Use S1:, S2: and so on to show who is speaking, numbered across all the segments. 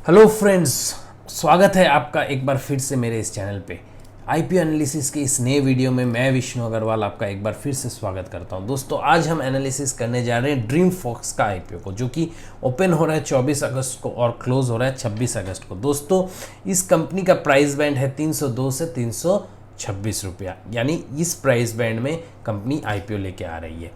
S1: Hello friends, स्वागत है आपका एक बार फिर से मेरे इस चैनल पे। आईपीओ एनालिसिस के इस नए वीडियो में मैं विष्णु अग्रवाल आपका एक बार फिर से स्वागत करता हूं। दोस्तों, आज हम एनालिसिस करने जा रहे हैं ड्रीम फॉक्स का आईपीओ को, जो कि ओपन हो रहा है 24 अगस्त को और क्लोज हो रहा है 26 अगस्त को। दोस्तों, इस कंपनी का प्राइस बैंड है 302 से 326 रुपया, यानी इस प्राइस बैंड में कंपनी आईपीओ लेके आ रही है।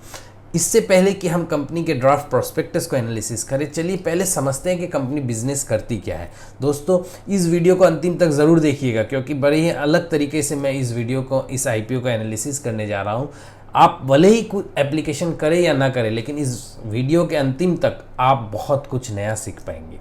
S1: इससे पहले कि हम कंपनी के ड्राफ्ट प्रोस्पेक्टस को एनालिसिस करें, चलिए पहले समझते हैं कि कंपनी बिजनेस करती क्या है। दोस्तों, इस वीडियो को अंतिम तक ज़रूर देखिएगा, क्योंकि बड़े ही अलग तरीके से मैं इस आईपीओ का एनालिसिस करने जा रहा हूं। आप भले ही कुछ एप्लीकेशन करें या ना करें, लेकिन इस वीडियो के अंतिम तक आप बहुत कुछ नया सीख पाएंगे।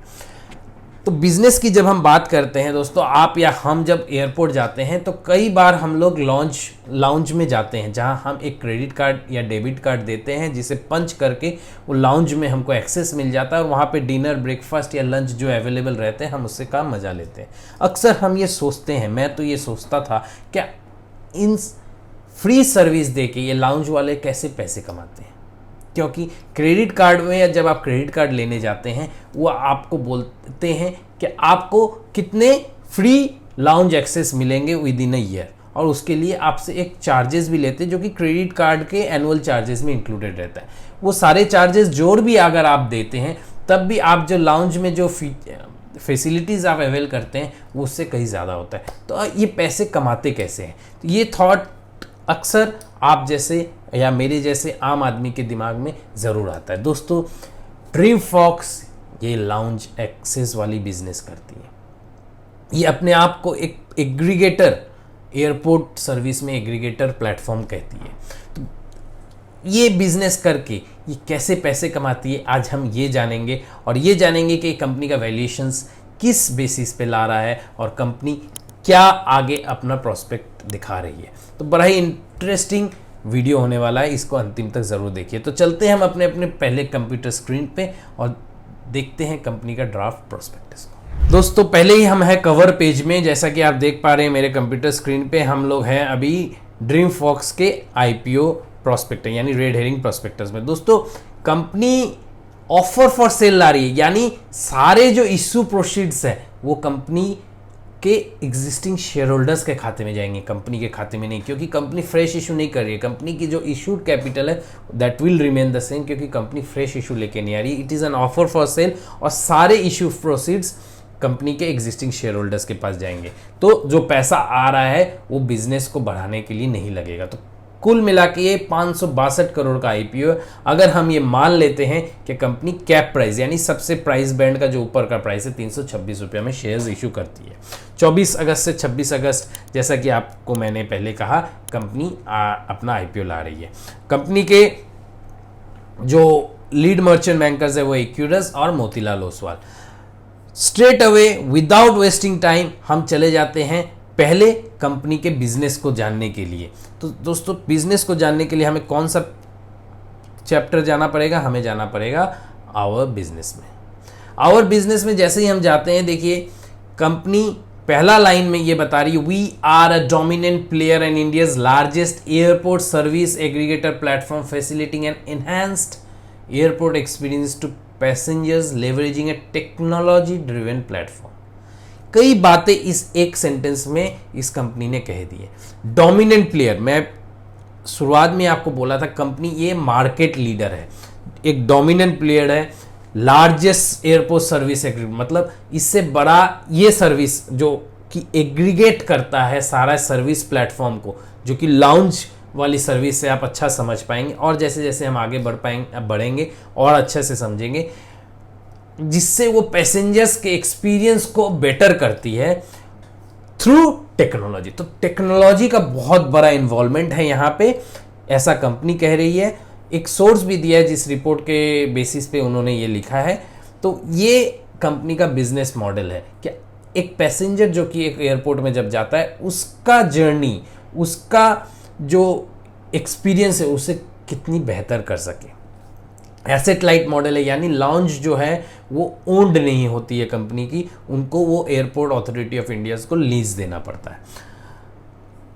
S1: तो बिजनेस की जब हम बात करते हैं दोस्तों, आप या हम जब एयरपोर्ट जाते हैं तो कई बार हम लोग लाउंज में जाते हैं, जहां हम एक क्रेडिट कार्ड या डेबिट कार्ड देते हैं, जिसे पंच करके वो लाउंज में हमको एक्सेस मिल जाता है और वहां पे डिनर, ब्रेकफास्ट या लंच जो अवेलेबल रहते हैं, हम उससे का मजा लेते हैं। अक्सर हम ये सोचते हैं, मैं तो ये सोचता था, क्या इन फ्री सर्विस दे के ये लाउंज वाले कैसे पैसे कमाते हैं। क्योंकि क्रेडिट कार्ड में या जब आप क्रेडिट कार्ड लेने जाते हैं, वो आपको बोलते हैं कि आपको कितने फ्री लाउंज एक्सेस मिलेंगे विद इन अ ईयर, और उसके लिए आपसे एक चार्जेस भी लेते हैं, जो कि क्रेडिट कार्ड के एनुअल चार्जेस में इंक्लूडेड रहता है। वो सारे चार्जेस जोड़ भी अगर आप देते हैं, तब भी आप जो लाउंज में जो फैसिलिटीज़ आप अवेल करते हैं, वो उससे कहीं ज़्यादा होता है। तो ये पैसे कमाते कैसे हैं, तो ये थॉट अक्सर आप जैसे या मेरे जैसे आम आदमी के दिमाग में ज़रूर आता है। दोस्तों, ड्रीम फॉक्स ये लाउंज एक्सेस वाली बिजनेस करती है। ये अपने आप को एक एग्रीगेटर, एयरपोर्ट सर्विस में एग्रीगेटर प्लेटफॉर्म कहती है। तो ये बिजनेस करके ये कैसे पैसे कमाती है, आज हम ये जानेंगे, और ये जानेंगे कि कंपनी का वैल्यूएशंस किस बेसिस पे ला रहा है और कंपनी क्या आगे अपना प्रोस्पेक्ट दिखा रही है। तो बड़ा ही इंटरेस्टिंग वीडियो होने वाला है, इसको अंतिम तक ज़रूर देखिए। तो चलते हैं हम अपने अपने पहले कंप्यूटर स्क्रीन पे और देखते हैं कंपनी का ड्राफ्ट प्रोस्पेक्टस को। दोस्तों, पहले ही हम है कवर पेज में, जैसा कि आप देख पा रहे हैं मेरे कंप्यूटर स्क्रीन पे, हम लोग हैं अभी ड्रीम फॉक्स के आईपीओ प्रोस्पेक्टस यानी रेड हेरिंग प्रोस्पेक्टस में। दोस्तों, कंपनी ऑफर फॉर सेल ला रही है, यानी सारे जो इश्यू प्रोसीड्स है वो कंपनी के एग्जिस्टिंग शेयर होल्डर्स के खाते में जाएंगे, कंपनी के खाते में नहीं, क्योंकि कंपनी फ्रेश इशू नहीं कर रही है। कंपनी की जो इशूड कैपिटल है that will remain the same, क्योंकि कंपनी फ्रेश इशू लेके नहीं आ रही। It is an offer for sale और सारे इशू प्रोसीड्स कंपनी के एग्जिस्टिंग शेयर होल्डर्स के पास जाएंगे। तो जो पैसा आ रहा है वो बिजनेस को बढ़ाने के लिए नहीं लगेगा। तो कुल मिला के ये 562 करोड़ का आईपीओ है। अगर हम ये मान लेते हैं कि कंपनी कैप प्राइस यानी सबसे प्राइस बैंड का जो ऊपर का प्राइस है 326 रुपये में शेयर्स इशू करती है। 24 अगस्त से 26 अगस्त, जैसा कि आपको मैंने पहले कहा, कंपनी अपना आईपीओ ला रही है। कंपनी के जो लीड मर्चेंट बैंकर्स है वो इक्विटस और Motilal Oswal. Straight away without wasting time हम चले जाते हैं पहले कंपनी के बिजनेस को जानने के लिए। तो दोस्तों, बिजनेस को जानने के लिए हमें कौन सा चैप्टर जाना पड़ेगा, हमें जाना पड़ेगा आवर बिजनेस में। आवर बिजनेस में जैसे ही हम जाते हैं, देखिए कंपनी पहला लाइन में ये बता रही है, we are a dominant player in India's largest airport service aggregator platform facilitating an enhanced airport experience to passengers leveraging a technology driven platform. कई बातें इस एक सेंटेंस में इस कंपनी ने कह दी है। डोमिनेंट प्लेयर, मैं शुरुआत में आपको बोला था, कंपनी ये मार्केट लीडर है, एक डोमिनेंट प्लेयर है, लार्जेस्ट एयरपोर्ट सर्विस एग्रीगेट, मतलब इससे बड़ा ये सर्विस जो कि एग्रीगेट करता है सारा सर्विस प्लेटफॉर्म को, जो कि लाउंज वाली सर्विस से आप अच्छा समझ पाएंगे, और जैसे जैसे हम आगे बढ़ेंगे और अच्छे से समझेंगे, जिससे वो पैसेंजर्स के एक्सपीरियंस को बेटर करती है थ्रू टेक्नोलॉजी। तो टेक्नोलॉजी का बहुत बड़ा इन्वॉल्वमेंट है यहाँ पे, ऐसा कंपनी कह रही है। एक सोर्स भी दिया है जिस रिपोर्ट के बेसिस पे उन्होंने ये लिखा है। तो ये कंपनी का बिजनेस मॉडल है कि एक पैसेंजर जो कि एक एयरपोर्ट में जब जाता है, उसका जर्नी, उसका जो एक्सपीरियंस है, उसे कितनी बेहतर कर सके। एसेट लाइट मॉडल है, यानी लाउंज जो है वो ओन्ड नहीं होती है कंपनी की, उनको वो एयरपोर्ट अथॉरिटी ऑफ इंडिया को लीज देना पड़ता है।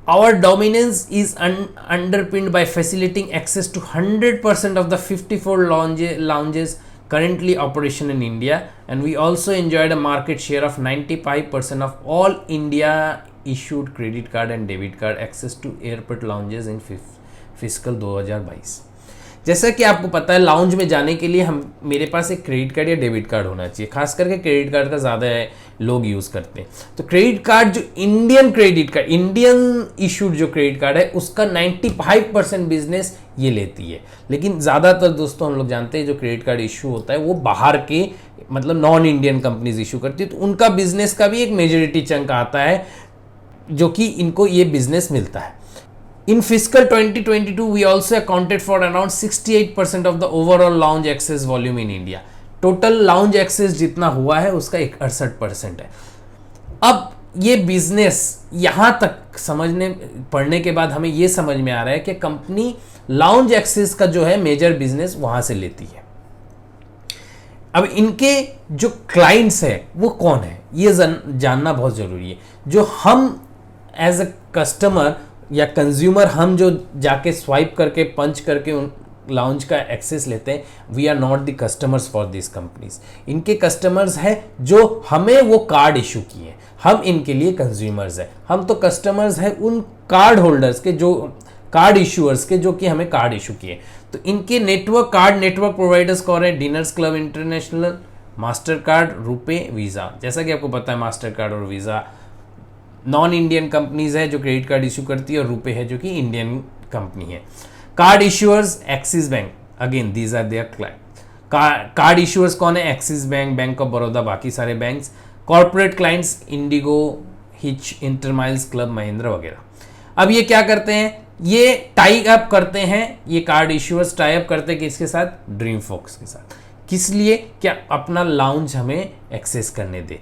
S1: Our dominance is underpinned by facilitating access to 100% of the 54 lounges currently operation in India, and we also enjoyed a market share of 95% of all India issued credit card and debit card access to airport lounges in fiscal 2022। जैसा कि आपको पता है, lounge में जाने के लिए हम मेरे पास एक क्रेडिट कार्ड या डेबिट कार्ड होना चाहिए, खास करके क्रेडिट कार्ड का ज़्यादा लोग यूज़ करते हैं। तो क्रेडिट कार्ड जो Indian credit card, Indian issued जो क्रेडिट कार्ड है, उसका 95% बिजनेस ये लेती है। लेकिन ज़्यादातर दोस्तों हम लोग जानते हैं जो क्रेडिट कार्ड इशू होता है वो बाहर के मतलब नॉन इंडियन कंपनीज इशू करती है, तो उनका बिजनेस का भी एक मेजोरिटी चंक आता है जो कि इनको ये बिजनेस मिलता है। In fiscal 2022, we also accounted for around 68% of the overall lounge access volume in India. Total lounge access जितना हुआ है उसका 68% है। अब ये बिजनेस यहाँ तक पढ़ने के बाद हमें ये समझ में आ रहा है कि कंपनी लाउंज एक्सेस का जो है मेजर बिजनेस वहाँ से लेती है। अब इनके जो क्लाइंट्स है वो कौन है ये जानना बहुत ज़रूरी है। जो हम एज अ कस्टमर या कंज्यूमर हम जो जाके स्वाइप करके पंच करके उन लाउंज का एक्सेस लेते हैं, we are not the customers for this companies. इनके कस्टमर्स हैं जो हमें वो कार्ड इशू किए, हम इनके लिए कंज्यूमर्स हैं। हम तो कस्टमर्स हैं उन कार्ड होल्डर्स के, जो कार्ड इशूअर्स के, जो कि हमें कार्ड इशू किए। तो इनके कार्ड नेटवर्क प्रोवाइडर्स कौन है? Dinners club international, master card, RuPay, visa. जैसा कि आपको पता है मास्टर कार्ड और वीज़ा नॉन इंडियन कंपनीज है जो क्रेडिट कार्ड इशू करती है, और रुपे है जो कि इंडियन कंपनी है। Card issuers Axis Bank, again these are their client. Card issuers कौन है? Axis Bank, bank of Baroda, बाकी सारे बैंक्स। कॉर्पोरेट क्लाइंट्स इंडिगो, हिच, इंटरमाइल्स, क्लब महिंद्रा वगैरह। अब ये क्या करते हैं? ये टाई अप करते हैं, ये कार्ड इशूअर्स टाई अप करते हैं किसके साथ? ड्रीम फॉक्स के साथ। किस लिए? क्या अपना लाउंज हमें एक्सेस करने दे।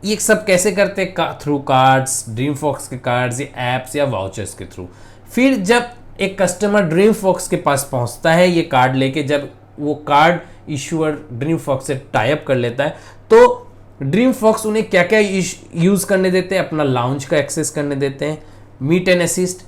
S1: ये सब कैसे करते हैं? थ्रू कार्ड्स, ड्रीम फॉक्स के कार्ड्स या एप्स या वाउचर्स के थ्रू। फिर जब एक कस्टमर ड्रीम फॉक्स के पास पहुंचता है ये कार्ड लेके, जब वो कार्ड इशूअर ड्रीम फॉक्स से टाई अप कर लेता है, तो ड्रीम फॉक्स उन्हें क्या क्या यूज़ करने देते हैं? अपना लाउंज का एक्सेस करने देते हैं। मीट एंड असिस्ट,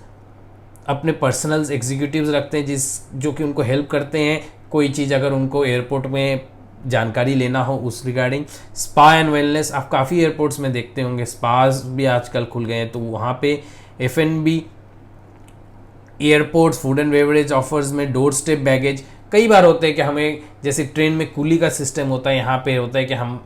S1: अपने पर्सनल एग्जीक्यूटिव्स रखते हैं जो कि उनको हेल्प करते हैं कोई चीज़ अगर उनको एयरपोर्ट में जानकारी लेना हो उस रिगार्डिंग। स्पा एंड वेलनेस, आप काफ़ी एयरपोर्ट्स में देखते होंगे स्पास भी आजकल खुल गए हैं, तो वहाँ पे F&B, airports, food and beverage offers में डोर स्टेप बैगेज। कई बार होते हैं कि हमें जैसे ट्रेन में कूली का सिस्टम होता है, यहाँ पे होता है कि हम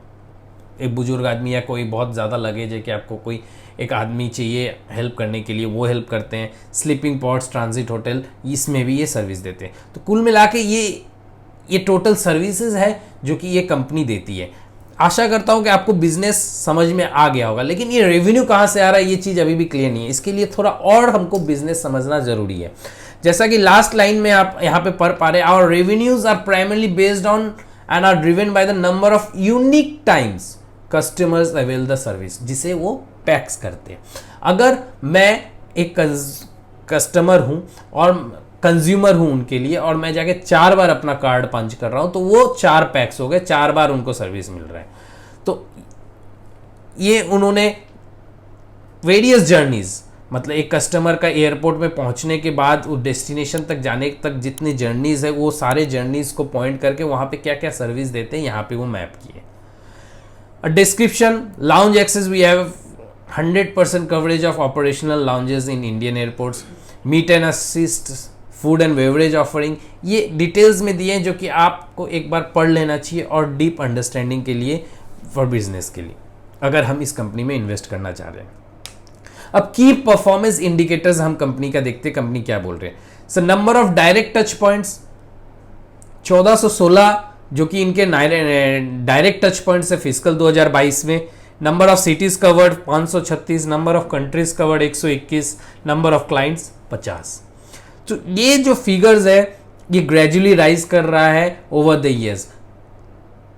S1: एक बुजुर्ग आदमी या कोई बहुत ज़्यादा लगेज है कि आपको कोई एक आदमी चाहिए हेल्प करने के लिए, वो हेल्प करते हैं। स्लीपिंग पॉड्स, ट्रांजिट होटल, इसमें भी ये सर्विस देते हैं। तो कुल मिला के ये टोटल सर्विसेज है जो कि ये कंपनी देती है। आशा करता हूँ कि आपको बिजनेस समझ में आ गया होगा, लेकिन ये रेवेन्यू कहाँ से आ रहा है ये चीज़ अभी भी क्लियर नहीं है। इसके लिए थोड़ा और हमको बिजनेस समझना जरूरी है। जैसा कि लास्ट लाइन में आप यहाँ पे पढ़ पा रहे हैं, our revenues are primarily based on and are driven by the number of unique times customers avail the service, जिसे वो पैक्स करते हैं। अगर मैं एक कस्टमर हूँ और कंज्यूमर हूँ उनके लिए, और मैं जाके 4 बार अपना कार्ड पंच कर रहा हूँ, तो वो 4 पैक्स हो गए, 4 बार उनको सर्विस मिल रहा है। तो ये उन्होंने वेरियस जर्नीज, मतलब एक कस्टमर का एयरपोर्ट में पहुंचने के बाद वो डेस्टिनेशन तक जाने तक जितनी जर्नीज है, वो सारे जर्नीज को पॉइंट करके वहाँ पे क्या क्या सर्विस देते हैं यहाँ पे वो मैप किए। A description: lounge access, we have 100% coverage of operational lounges in Indian airports. Meet and assist, food and beverage offering, ये डिटेल्स में दिए हैं जो कि आपको एक बार पढ़ लेना चाहिए और डीप अंडरस्टैंडिंग के लिए फॉर बिजनेस के लिए, अगर हम इस कंपनी में इन्वेस्ट करना चाह रहे हैं। अब की परफॉर्मेंस इंडिकेटर्स हम कंपनी का देखते हैं, कंपनी क्या बोल रहे हैं। So number of direct touch points 1416 जो कि इनके डायरेक्ट टच पॉइंट्स है फिस्कल 2022 में। Number of cities covered 536, number of countries covered 121, number of clients 50। तो ये जो फिगर्स है ये ग्रेजुअली राइज कर रहा है ओवर द ईयर्स।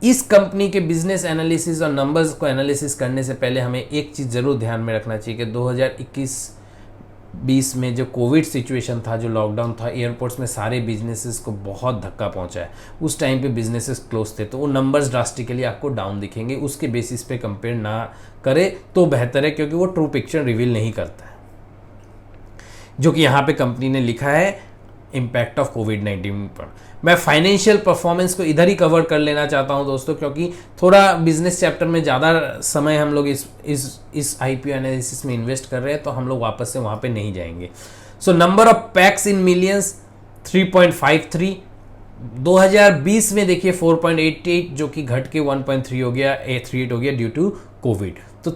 S1: इस कंपनी के बिजनेस एनालिसिस और नंबर्स को एनालिसिस करने से पहले हमें एक चीज़ ज़रूर ध्यान में रखना चाहिए कि 2021-20 में जो कोविड सिचुएशन था, जो लॉकडाउन था, एयरपोर्ट्स में सारे बिजनेसेस को बहुत धक्का पहुंचा है। उस टाइम पे बिजनेसेस क्लोज थे, तो वो नंबर्स ड्रास्टिकली आपको डाउन दिखेंगे। उसके बेसिस पे कंपेयर ना करें तो बेहतर है, क्योंकि वो ट्रू पिक्चर रिवील नहीं करता है। जो कि यहाँ पे कंपनी ने लिखा है इम्पैक्ट ऑफ कोविड-19 पर। मैं फाइनेंशियल परफॉर्मेंस को इधर ही कवर कर लेना चाहता हूं दोस्तों, क्योंकि थोड़ा बिजनेस चैप्टर में ज़्यादा समय हम लोग इस आईपीओ एनालिसिस में इन्वेस्ट कर रहे हैं, तो हम लोग वापस से वहाँ पे नहीं जाएंगे। So number of PACS in millions 3.53, 2020 में देखिए 4.88 जो कि घट के 1.3 हो गया, 38 हो गया ड्यू टू कोविड। तो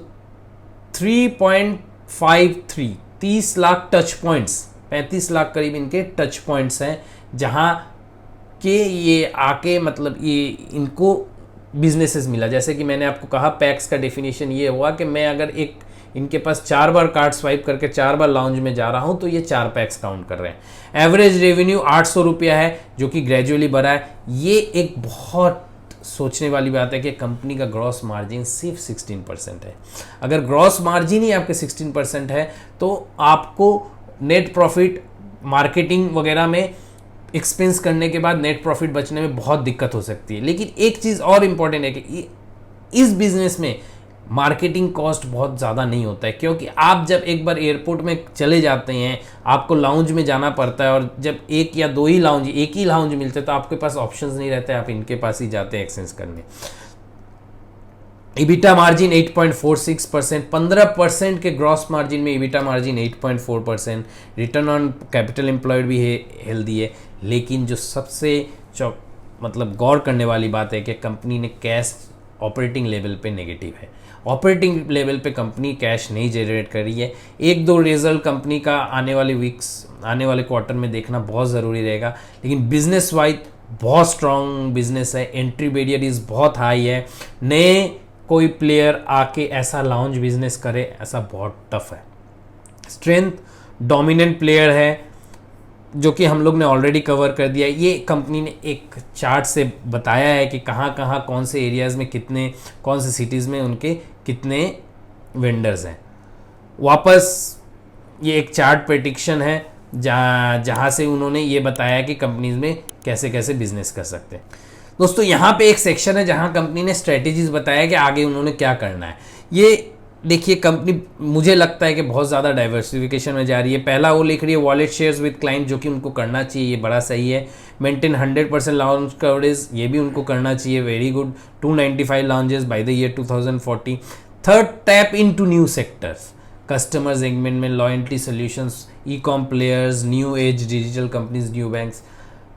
S1: 3.53 30 लाख टच पॉइंट्स, 35 लाख करीब इनके टच पॉइंट्स हैं, जहां के ये आके मतलब ये इनको बिजनेसेस मिला। जैसे कि मैंने आपको कहा पैक्स का डेफिनेशन ये हुआ कि मैं अगर एक इनके पास 4 बार कार्ड स्वाइप करके 4 बार लाउंज में जा रहा हूं तो ये 4 पैक्स काउंट कर रहे हैं। एवरेज रेवेन्यू 800 रुपया है जो कि ग्रेजुअली बढ़ा है। ये एक बहुत सोचने वाली बात है कि कंपनी का ग्रॉस मार्जिन सिर्फ 16% है। अगर ग्रॉस मार्जिन ही आपके 16% है तो आपको नेट प्रॉफिट मार्केटिंग वगैरह में एक्सपेंस करने के बाद नेट प्रॉफिट बचने में बहुत दिक्कत हो सकती है। लेकिन एक चीज़ और इम्पॉर्टेंट है कि इस बिजनेस में मार्केटिंग कॉस्ट बहुत ज़्यादा नहीं होता है, क्योंकि आप जब एक बार एयरपोर्ट में चले जाते हैं आपको लाउंज में जाना पड़ता है, और जब एक या दो ही लाउंज, एक ही लाउंज मिलते हैं तो आपके पास ऑप्शंस नहीं रहते, आप इनके पास ही जाते हैं एक्सचेंज करने। इबिटा मार्जिन 8.46%, 15% के ग्रॉस मार्जिन में EBITDA margin 8.4%, return on capital employed भी हेल्दी है। लेकिन जो सबसे मतलब गौर करने वाली बात है कि कंपनी ने कैश ऑपरेटिंग लेवल पे नेगेटिव है। ऑपरेटिंग लेवल पे कंपनी कैश नहीं जनरेट कर रही है। एक दो रिजल्ट कंपनी का आने वाले वीक्स, आने वाले क्वार्टर में देखना बहुत ज़रूरी रहेगा। लेकिन बिजनेस वाइज बहुत स्ट्रॉन्ग बिजनेस है, एंट्री बैरियर इज़ बहुत हाई है। नए कोई प्लेयर आके ऐसा लाउंज बिजनेस करे ऐसा बहुत टफ है। स्ट्रेंथ डोमिनेंट प्लेयर है जो कि हम लोग ने ऑलरेडी कवर कर दिया। ये कंपनी ने एक चार्ट से बताया है कि कहाँ कहाँ कौन से एरियाज़ में कितने, कौन से सिटीज़ में उनके कितने वेंडर्स हैं। वापस ये एक चार्ट प्रेडिक्शन है जहाँ से उन्होंने ये बताया कि कंपनीज में कैसे कैसे बिजनेस कर सकते हैं। दोस्तों यहाँ पे एक सेक्शन है जहाँ कंपनी ने स्ट्रेटेजीज बताया कि आगे उन्होंने क्या करना है। ये देखिए कंपनी मुझे लगता है कि बहुत ज़्यादा डाइवर्सिफिकेशन में जा रही है। पहला वो लिख रही है वॉलेट शेयर्स विद क्लाइंट, जो कि उनको करना चाहिए, ये बड़ा सही है। मेंटेन 100% लाउंज कवरेज, ये भी उनको करना चाहिए, very good. 295 lounges by the year 2040। Third, tap into new sectors, customer segment में loyalty solutions, e com players, new age digital companies, new banks.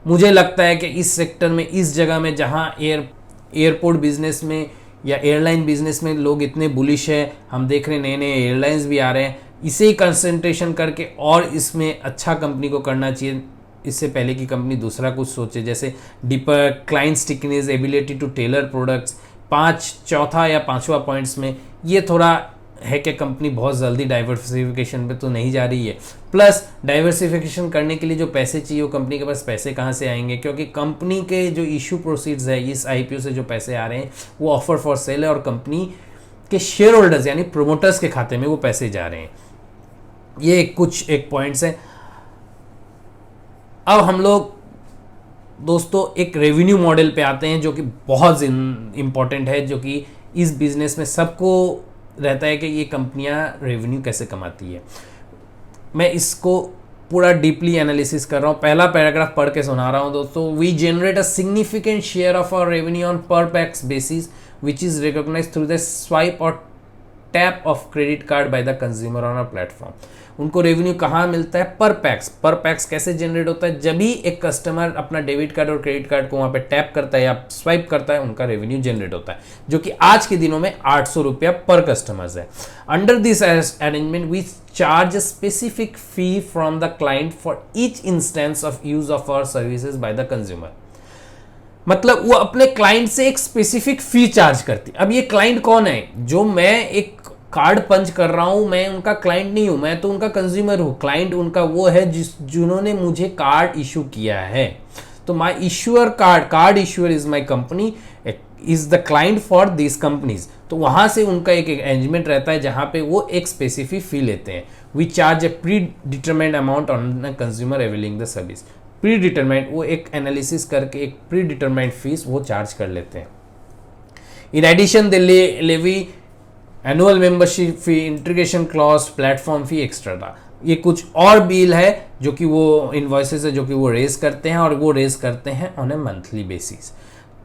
S1: मुझे लगता है कि इस सेक्टर में, इस जगह में जहाँ एयरपोर्ट बिजनेस में या एयरलाइन बिजनेस में लोग इतने बुलिश है, हम देख रहे हैं नए नए एयरलाइंस भी आ रहे हैं, इसे ही कंसंट्रेशन करके और इसमें अच्छा कंपनी को करना चाहिए, इससे पहले कि कंपनी दूसरा कुछ सोचे। जैसे deeper client stickiness, ability to tailor products, चौथा या पांचवा पॉइंट्स में ये थोड़ा है कि कंपनी बहुत जल्दी डाइवर्सिफिकेशन पे तो नहीं जा रही है। प्लस डाइवर्सिफिकेशन करने के लिए जो पैसे चाहिए वो कंपनी के पास पैसे कहाँ से आएंगे, क्योंकि कंपनी के जो इशू प्रोसीड्स है, इस आईपीओ से जो पैसे आ रहे हैं वो ऑफर फॉर सेल है और कंपनी के शेयर होल्डर्स यानी प्रोमोटर्स के खाते में वो पैसे जा रहे हैं। ये कुछ एक पॉइंट्स हैं। अब हम लोग दोस्तों एक रेवेन्यू मॉडल पे आते हैं जो कि बहुत इम्पॉर्टेंट है, जो कि इस बिजनेस में सबको रहता है कि ये कंपनियां रेवेन्यू कैसे कमाती है। मैं इसको पूरा डीपली एनालिसिस कर रहा हूँ। पहला पैराग्राफ पढ़ के सुना रहा हूँ दोस्तों। We generate a significant share of our revenue on per pax basis which is recognised through the swipe or tap of credit card by the consumer on our platform. उनको रेवेन्यू कहाँ मिलता है? पर पैक्स। पर PACS कैसे generate होता है? जब भी एक कस्टमर अपना डेबिट कार्ड और क्रेडिट कार्ड को वहाँ पे टैप करता है या स्वाइप करता है, उनका रेवेन्यू जनरेट होता है, जो कि आज के दिनों में 800 रुपया पर कस्टमर्स है। Under this arrangement we charge specific fee from the client for each instance of use of our services by the consumer. मतलब वो अपने क्लाइंट से एक स्पेसिफिक फी चार्ज करती है। अब ये क्लाइंट कौन है? जो मैं एक कार्ड पंच कर रहा हूं, मैं उनका क्लाइंट नहीं हूं, मैं तो उनका कंज्यूमर हूं। क्लाइंट उनका वो है जिन्होंने मुझे कार्ड इशू किया है। तो my issuer card issuer is my company, is the client for this companies. तो वहां से उनका एक अरेंजमेंट रहता है जहां पे वो एक स्पेसिफिक फी लेते हैं। We charge a predetermined amount on consumer availing the service. Predetermined, वो एक एनालिसिस करके एक प्री डिटरमाइंड फीस वो चार्ज कर लेते हैं। In addition they levy annual membership fee, integration clause, platform fee, extra. ये कुछ और बिल है जो कि वो इनवॉइसेस है जो कि वो रेज करते हैं, और वो रेज करते हैं on A monthly basis.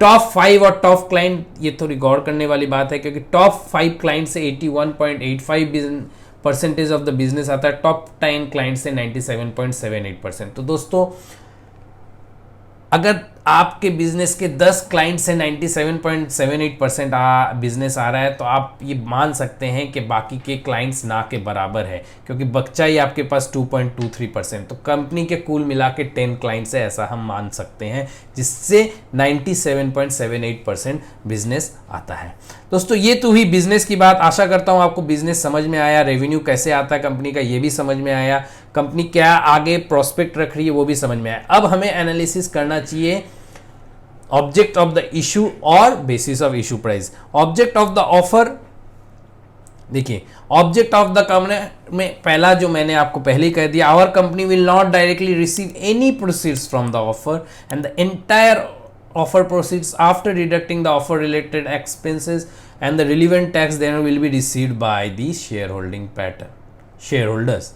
S1: Top 5 और टॉप क्लाइंट, ये थोड़ी गौर करने वाली बात है क्योंकि टॉप 5 क्लाइंट से 81.85% ऑफ द बिजनेस आता है, टॉप 10 क्लाइंट से 97.78%। तो दोस्तों अगर आपके बिजनेस के 10 क्लाइंट से 97.78% बिजनेस आ रहा है तो आप ये मान सकते हैं कि बाकी के क्लाइंट्स ना के बराबर है, क्योंकि बच्चा ही आपके पास 2.23%। तो कंपनी के कुल मिला के 10 क्लाइंट्स है, ऐसा हम मान सकते हैं, जिससे 97.78% बिजनेस आता है। दोस्तों ये तो हुई बिजनेस की बात। आशा करता हूँ आपको बिजनेस समझ में आया, रेवेन्यू कैसे आता है कंपनी का ये भी समझ में आया, कंपनी क्या आगे प्रोस्पेक्ट रख रही है वो भी समझ में आया। अब हमें एनालिसिस करना चाहिए ऑब्जेक्ट ऑफ द इशू और basis of issue price. Object of the offer, देखिए ऑब्जेक्ट ऑफ द कंपनी में पहला जो मैंने आपको पहले ही कह दिया, our company will not directly receive any proceeds from the offer and the entire offer proceeds after deducting the offer related expenses and the relevant tax then will be received by the shareholders।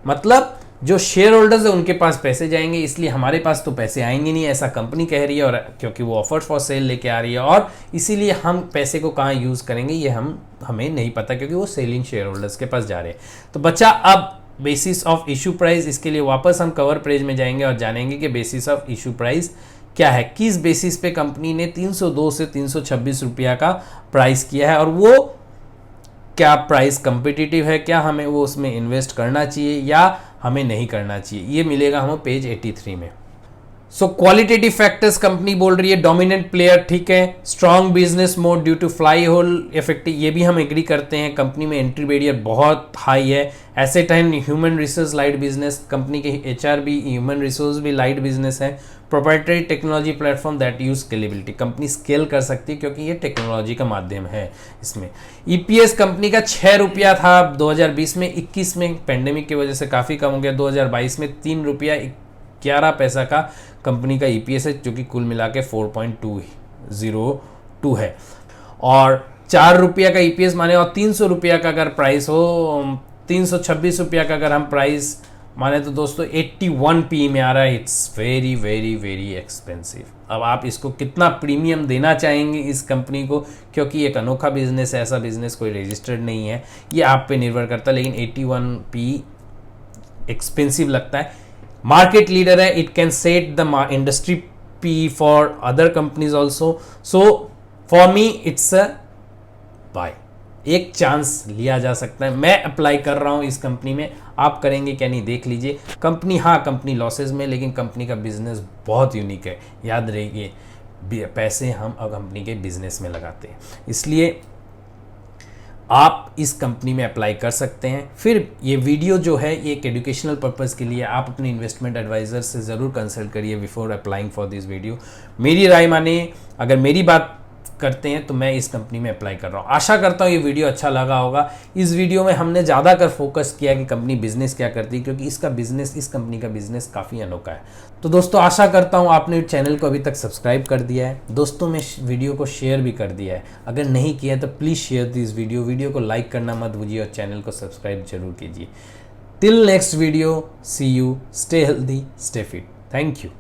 S1: मतलब जो share holders है उनके पास पैसे जाएंगे, इसलिए हमारे पास तो पैसे आएंगे नहीं, ऐसा कंपनी कह रही है, और क्योंकि वो ऑफर फॉर सेल लेके आ रही है, और इसीलिए हम पैसे को कहाँ यूज़ करेंगे ये हमें नहीं पता, क्योंकि वो सेलिंग शेयर होल्डर्स के पास जा रहे हैं। तो बच्चा अब बेसिस ऑफ इशू प्राइस, इसके लिए वापस हम कवर पेज में जाएंगे और जानेंगे कि बेसिस ऑफ इशू प्राइस क्या है, किस बेसिस पे कंपनी ने 302 से 326 रुपया का प्राइस किया है, और वो क्या प्राइस कंपिटिटिव है, क्या हमें वो उसमें इन्वेस्ट करना चाहिए या हमें नहीं करना चाहिए, ये मिलेगा हमें पेज 83 में। सो क्वालिटेटिव फैक्टर्स कंपनी बोल रही है, डोमिनेंट प्लेयर, ठीक है, strong business mode due to flywheel effect, ये भी हम एग्री करते हैं, कंपनी में एंट्री बैरियर बहुत हाई है। Asset and human resource light business, company के एचआर भी ह्यूमन रिसोर्स भी लाइट बिजनेस है। Proprietary technology platform that use scalability, company scale कर सकती है क्योंकि ये टेक्नोलॉजी का माध्यम है इसमें। ईपीएस कंपनी का 6 रुपया था 2020 में, 21 में पेंडेमिक की वजह से काफ़ी कम हो गया, 2022 में 3 रुपया 11 पैसा का कंपनी का ईपीएस है, जो कि कुल मिला के 4.202 है। और 4 रुपया का ईपीएस माने और 300 रुपया का अगर प्राइस हो, 326 रुपया का अगर हम प्राइस माने तो दोस्तों 81 पी में आ रहा है। It's very very very expensive. अब आप इसको कितना प्रीमियम देना चाहेंगे इस कंपनी को, क्योंकि एक अनोखा बिजनेस है, ऐसा बिजनेस कोई रजिस्टर्ड नहीं है, ये आप पे निर्भर करता है, लेकिन 81 पी एक्सपेंसिव लगता है। मार्केट लीडर है, it can set the industry P for other companies also, so for me it's a buy, एक चांस लिया जा सकता है। मैं अप्लाई कर रहा हूं इस कंपनी में, आप करेंगे क्या नहीं देख लीजिए। कंपनी, हाँ कंपनी लॉसेज में, लेकिन कंपनी का बिजनेस बहुत यूनिक है, याद रहिए पैसे हम कंपनी के बिजनेस में लगाते हैं, इसलिए आप इस कंपनी में अप्लाई कर सकते हैं। फिर ये वीडियो जो है ये एक एजुकेशनल पर्पज़ के लिए, आप अपने इन्वेस्टमेंट एडवाइज़र से ज़रूर कंसल्ट करिए before applying for this video. मेरी राय माने, अगर मेरी बात करते हैं तो मैं इस कंपनी में अप्लाई कर रहा हूँ। आशा करता हूँ ये वीडियो अच्छा लगा होगा। इस वीडियो में हमने ज़्यादा कर फोकस किया कि कंपनी बिजनेस क्या करती है, क्योंकि इसका बिजनेस, इस कंपनी का बिजनेस काफ़ी अनोखा है। तो दोस्तों आशा करता हूँ आपने चैनल को अभी तक सब्सक्राइब कर दिया है, दोस्तों में वीडियो को शेयर भी कर दिया है। अगर नहीं किया तो प्लीज़ शेयर दिस वीडियो को लाइक करना मत भूलिए और चैनल को सब्सक्राइब जरूर कीजिए। Till next video, see you, stay healthy, stay fit, thank you.